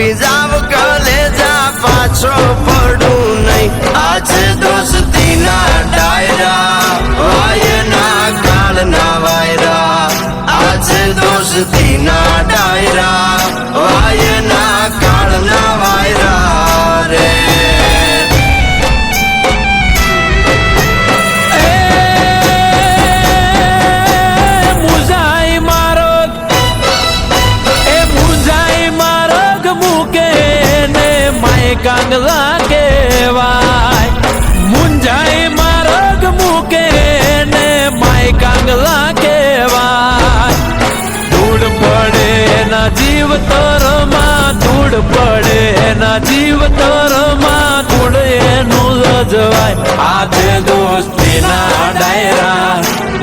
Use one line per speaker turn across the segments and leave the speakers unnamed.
તૂટી જાવ કલેજા પાછો પડું નહીં આજે દોસ્તીના ડાયરા વાયના કાળના વાયરા આજે દોસ્તીના ડાયરા વાયના કાળના વાયરા રે
કાંગલા કેવાય મુંજાઈ માર્ગ મૂકે ને માય કાંગલા કેવાય ધૂળ પડે ના જીવ તરમાં ધૂળ પડે ના જીવ તરમાં ધૂળ એનું રજવાય આજે દોસ્તીના ડાયરા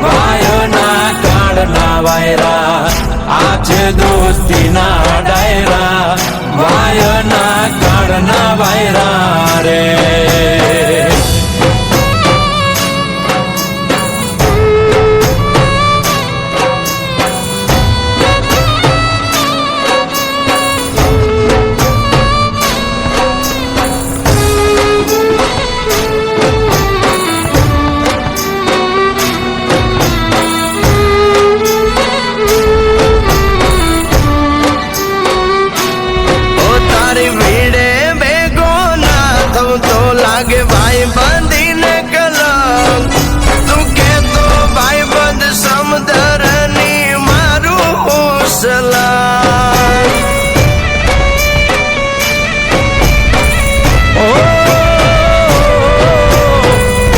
વાયના કાળના વાયરા આજે દોસ્તીના ડાયરા વાયના કાળના વાયરા રે
લાગે ભાઈ બંધીને કલંક તું કેતો ભાઈ બંધ સમુદ્રની મારું સલામ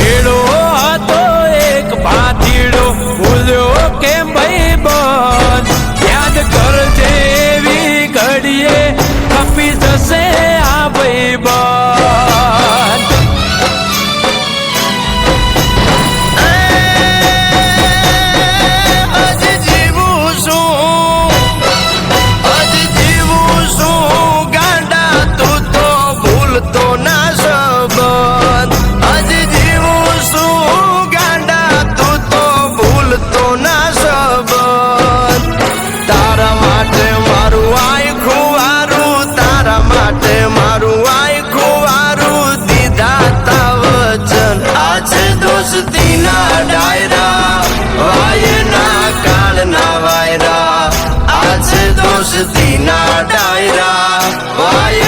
એડો હતો એક ભાતીડો ભૂલ્યો કેમ ભાઈ બંધ યાદ કરજે એવી ઘડીએ કપી જશે આ ભાઈ બંધ
દોસ્તીના ડાયરા વાયના કાળના વાયરા આજે દોસ્તીના ડાયરા વાય